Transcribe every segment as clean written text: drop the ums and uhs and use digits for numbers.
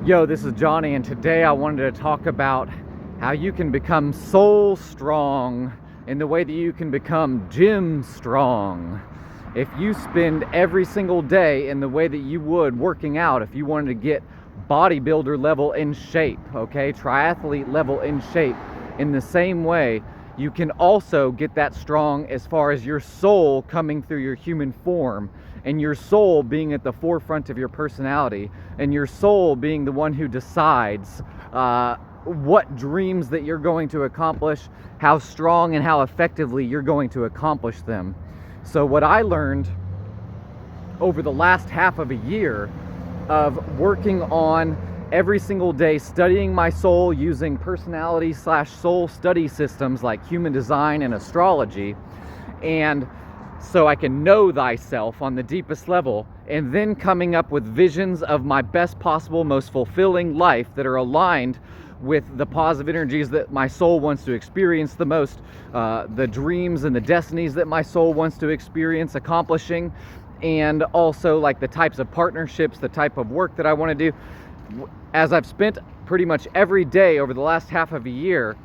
Yo, this is Johnny, and today I wanted to talk about how you can become soul strong in the way that you can become gym strong. If you spend every single day in the way that you would working out, if you wanted to get bodybuilder level in shape, okay, triathlete level in shape, in the same way, you can also get that strong as far as your soul coming through your human form, and your soul being at the forefront of your personality, and your soul being the one who decides what dreams that you're going to accomplish, how strong and how effectively you're going to accomplish them. So what I learned over the last half of a year of working on every single day, studying my soul using personality/soul study systems like human design and astrology, and so I can know thyself on the deepest level, and then coming up with visions of my best possible, most fulfilling life that are aligned with the positive energies that my soul wants to experience the most, the dreams and the destinies that my soul wants to experience accomplishing, and also like the types of partnerships, the type of work that I want to do. As I've spent pretty much every day over the last half of a year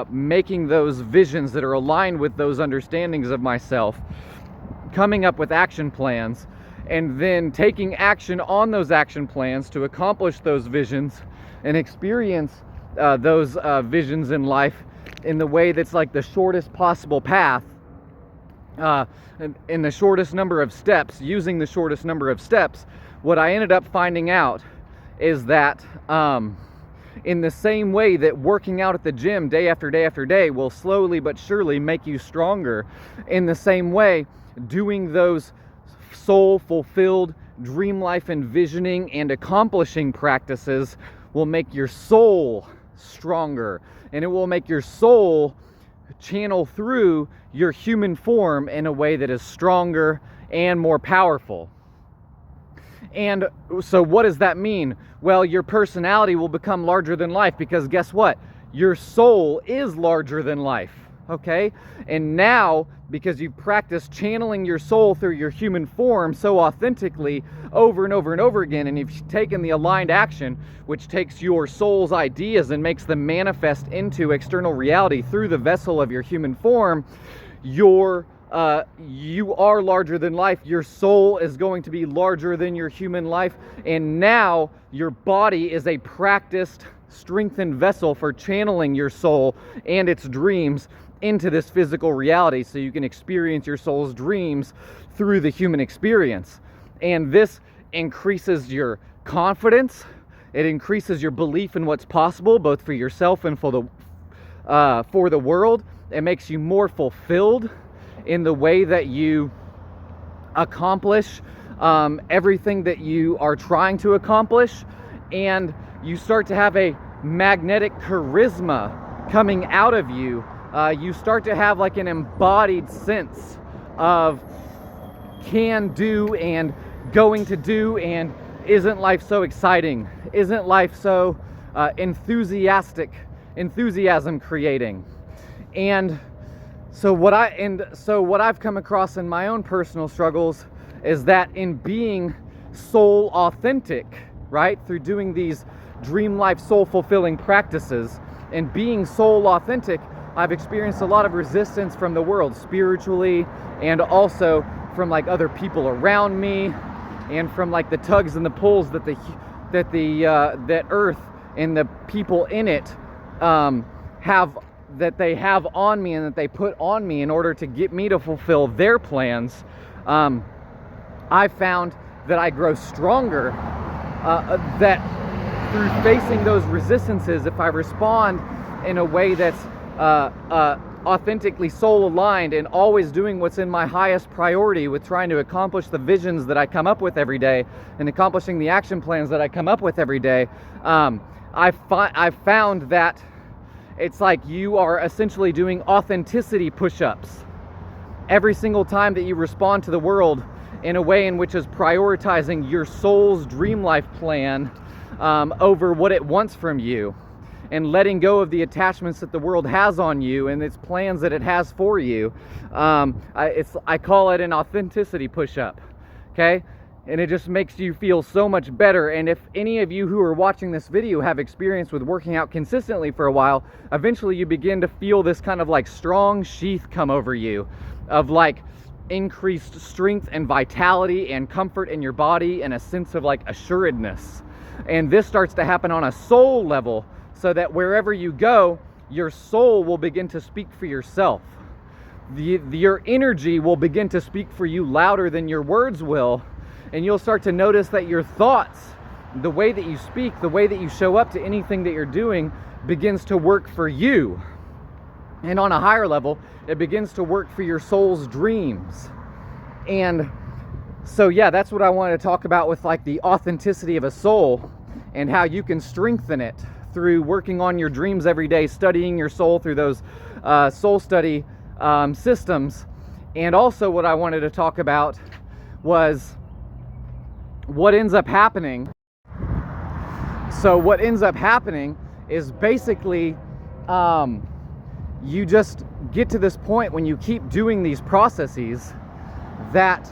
making those visions that are aligned with those understandings of myself, coming up with action plans, and then taking action on those action plans to accomplish those visions and experience those visions in life in the way that's like the shortest possible path, in the shortest number of steps, using the shortest number of steps. What I ended up finding out is that in the same way that working out at the gym day after day after day will slowly but surely make you stronger, in the same way, doing those soul-fulfilled dream life envisioning and accomplishing practices will make your soul stronger, and it will make your soul channel through your human form in a way that is stronger and more powerful. And so what does that mean? Well, your personality will become larger than life, because guess what? Your soul is larger than life, okay? And now, because you've practiced channeling your soul through your human form so authentically over and over and over again, and you've taken the aligned action, which takes your soul's ideas and makes them manifest into external reality through the vessel of your human form, you are larger than life. Your soul is going to be larger than your human life, and now your body is a practiced, strengthened vessel for channeling your soul and its dreams into this physical reality, so you can experience your soul's dreams through the human experience. And this increases your confidence. It increases your belief in what's possible, both for yourself and for the world. It makes you more fulfilled in the way that you accomplish everything that you are trying to accomplish, and you start to have a magnetic charisma coming out of you. You start to have like an embodied sense of can do and going to do, and isn't life so exciting? Isn't life so enthusiasm creating? And so what I've come across in my own personal struggles is that in being soul authentic, right, through doing these dream life soul fulfilling practices and being soul authentic, I've experienced a lot of resistance from the world spiritually, and also from like other people around me, and from like the tugs and the pulls that that Earth and the people in it have on me, and that they put on me in order to get me to fulfill their plans. I found that I grow stronger, that through facing those resistances, if I respond in a way that's authentically soul aligned and always doing what's in my highest priority with trying to accomplish the visions that I come up with every day and accomplishing the action plans that I come up with every day, I've found that it's like you are essentially doing authenticity push-ups every single time that you respond to the world in a way in which is prioritizing your soul's dream life plan over what it wants from you, and letting go of the attachments that the world has on you and its plans that it has for you. I call it an authenticity push-up, okay? and it just makes you feel so much better. And if any of you who are watching this video have experience with working out consistently for a while, eventually you begin to feel this kind of like strong sheath come over you of like increased strength and vitality and comfort in your body and a sense of like assuredness. And this starts to happen on a soul level, so that wherever you go, your soul will begin to speak for yourself. Your energy will begin to speak for you louder than your words will. And you'll start to notice that your thoughts, the way that you speak, the way that you show up to anything that you're doing, begins to work for you. And on a higher level, it begins to work for your soul's dreams. And so yeah, that's what I wanted to talk about with like the authenticity of a soul and how you can strengthen it through working on your dreams every day, studying your soul through those soul study systems. And also what I wanted to talk about was what ends up happening. So what ends up happening is basically you just get to this point when you keep doing these processes that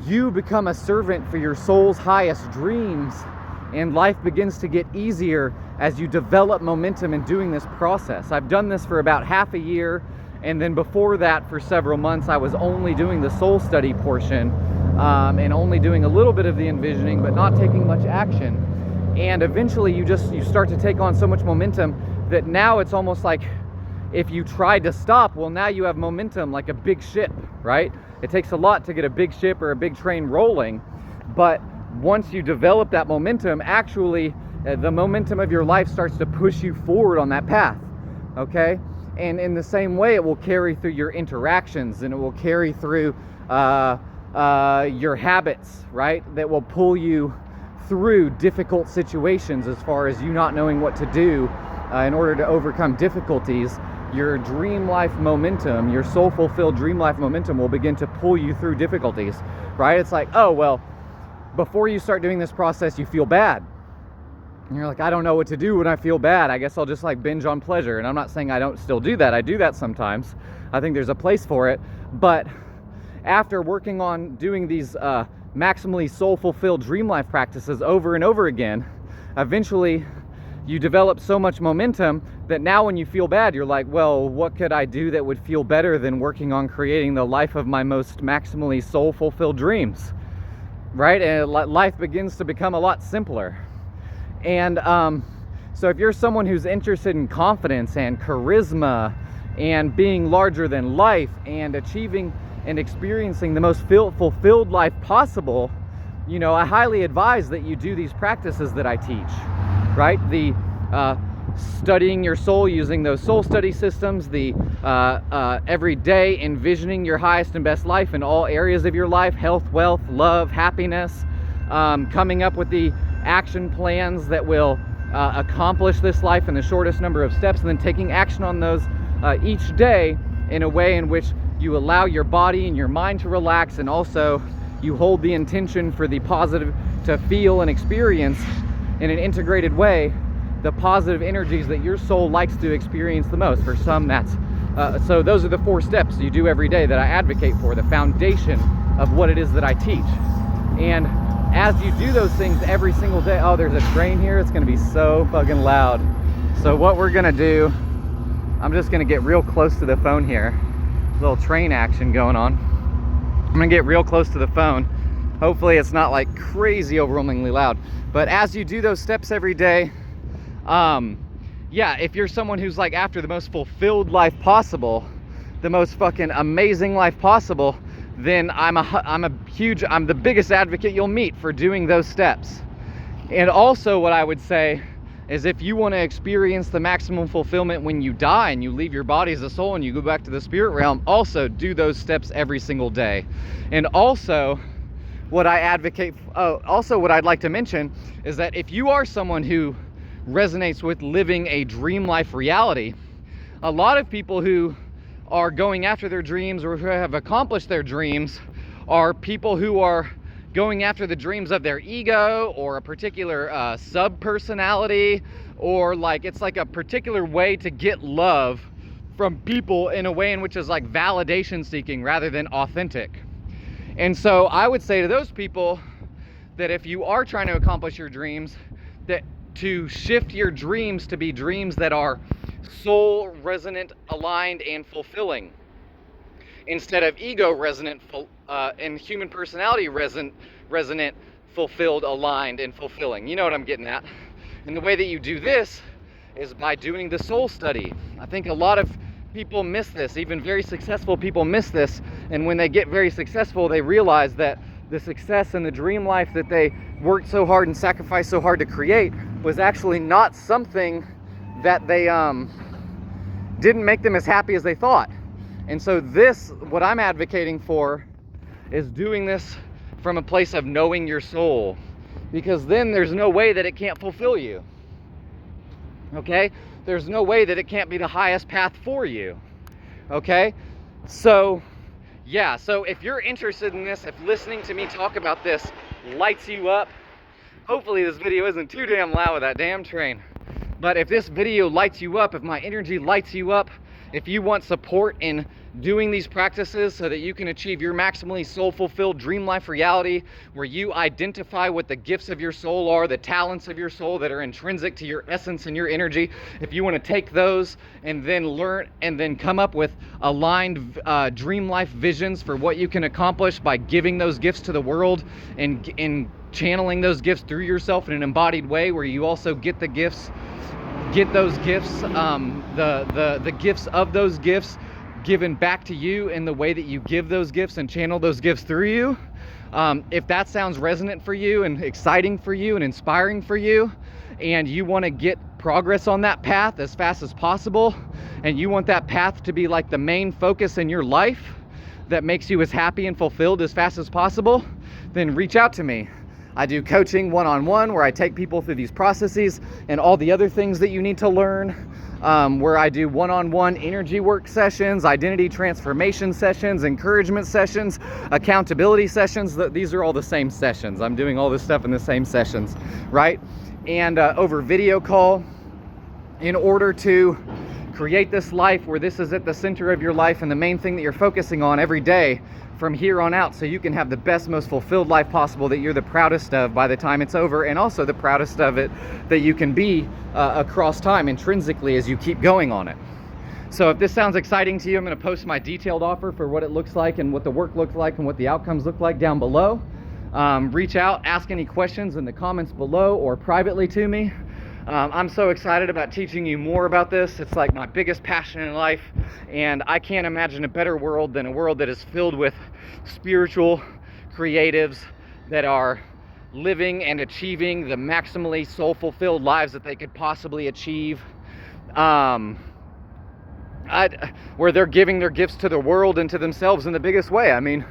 you become a servant for your soul's highest dreams, and life begins to get easier as you develop momentum in doing this process. I've done this for about half a year, and then before that for several months I was only doing the soul study portion and only doing a little bit of the envisioning but not taking much action. And eventually you start to take on so much momentum that now it's almost like if you tried to stop, well, now you have momentum like a big ship, right? It takes a lot to get a big ship or a big train rolling, but once you develop that momentum, actually the momentum of your life starts to push you forward on that path, okay? And in the same way, it will carry through your interactions, and it will carry through your habits, right? That will pull you through difficult situations as far as you not knowing what to do in order to overcome difficulties. Your dream life momentum, your soul fulfilled dream life momentum will begin to pull you through difficulties, right? It's like, oh, well, before you start doing this process, you feel bad. And you're like, I don't know what to do when I feel bad. I guess I'll just like binge on pleasure. And I'm not saying I don't still do that. I do that sometimes. I think there's a place for it. But after working on doing these maximally soul fulfilled dream life practices over and over again, eventually you develop so much momentum that now when you feel bad, you're like, well, what could I do that would feel better than working on creating the life of my most maximally soul fulfilled dreams, right? And life begins to become a lot simpler. And so if you're someone who's interested in confidence and charisma and being larger than life and achieving and experiencing the most fulfilled life possible, you know, I highly advise that you do these practices that I teach, right? The studying your soul using those soul study systems, the every day envisioning your highest and best life in all areas of your life, health, wealth, love, happiness, coming up with the action plans that will accomplish this life in the shortest number of steps, and then taking action on those each day in a way in which you allow your body and your mind to relax, and also you hold the intention for the positive to feel and experience in an integrated way the positive energies that your soul likes to experience the most. For some, that's so those are the 4 steps you do every day that I advocate for, the foundation of what it is that I teach. And as you do those things every single day, oh, there's a train here, it's gonna be so fucking loud. So what we're gonna do, I'm just gonna get real close to the phone here. Little train action going on. I'm gonna get real close to the phone. Hopefully it's not like crazy overwhelmingly loud. But as you do those steps every day, yeah, if you're someone who's like after the most fulfilled life possible, the most fucking amazing life possible, then I'm the biggest advocate you'll meet for doing those steps. And also what I would say is if you want to experience the maximum fulfillment when you die and you leave your body as a soul and you go back to the spirit realm, also do those steps every single day. And also what I advocate, also what I'd like to mention is that if you are someone who resonates with living a dream life reality, a lot of people who are going after their dreams or who have accomplished their dreams are people who are going after the dreams of their ego or a particular sub-personality, or like it's like a particular way to get love from people in a way in which is like validation seeking rather than authentic. And so I would say to those people that if you are trying to accomplish your dreams, that to shift your dreams to be dreams that are soul resonant, aligned, and fulfilling, instead of ego resonant and human personality resonant, fulfilled, aligned, and fulfilling. You know what I'm getting at. And the way that you do this is by doing the soul study. I think a lot of people miss this. Even very successful people miss this. And when they get very successful, they realize that the success and the dream life that they worked so hard and sacrificed so hard to create was actually not something that they didn't make them as happy as they thought. And so this, what I'm advocating for, is doing this from a place of knowing your soul, because then there's no way that it can't fulfill you. Okay? There's no way that it can't be the highest path for you. Okay? So, yeah, so if you're interested in this, if listening to me talk about this lights you up, hopefully this video isn't too damn loud with that damn train. But if this video lights you up, if my energy lights you up, if you want support in doing these practices so that you can achieve your maximally soul-fulfilled dream life reality, where you identify what the gifts of your soul are, the talents of your soul that are intrinsic to your essence and your energy, if you want to take those and then learn and then come up with aligned dream life visions for what you can accomplish by giving those gifts to the world and channeling those gifts through yourself in an embodied way, where you also get the gifts, the gifts of those gifts given back to you in the way that you give those gifts and channel those gifts through you. If that sounds resonant for you and exciting for you and inspiring for you, and you want to get progress on that path as fast as possible, and you want that path to be like the main focus in your life that makes you as happy and fulfilled as fast as possible, then reach out to me. I do coaching one-on-one, where I take people through these processes and all the other things that you need to learn, where I do one-on-one energy work sessions, identity transformation sessions, encouragement sessions, accountability sessions. These are all the same sessions. I'm doing all this stuff in the same sessions, right? And over video call, in order to create this life where this is at the center of your life and the main thing that you're focusing on every day from here on out, so you can have the best, most fulfilled life possible that you're the proudest of by the time it's over, and also the proudest of it that you can be across time intrinsically as you keep going on it. So if this sounds exciting to you, I'm going to post my detailed offer for what it looks like and what the work looks like and what the outcomes look like down below. Reach out, ask any questions in the comments below or privately to me. I'm so excited about teaching you more about this. It's like my biggest passion in life, and I can't imagine a better world than a world that is filled with spiritual creatives that are living and achieving the maximally soul-fulfilled lives that they could possibly achieve, where they're giving their gifts to the world and to themselves in the biggest way. I mean,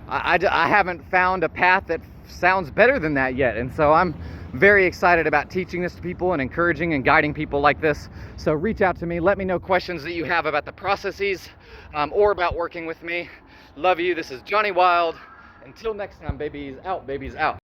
I haven't found a path that sounds better than that yet, and so I'm very excited about teaching this to people and encouraging and guiding people like this. So reach out to me, let me know questions that you have about the processes or about working with me. Love you. This is Johnny Wild. Until next time, babies out, babies out.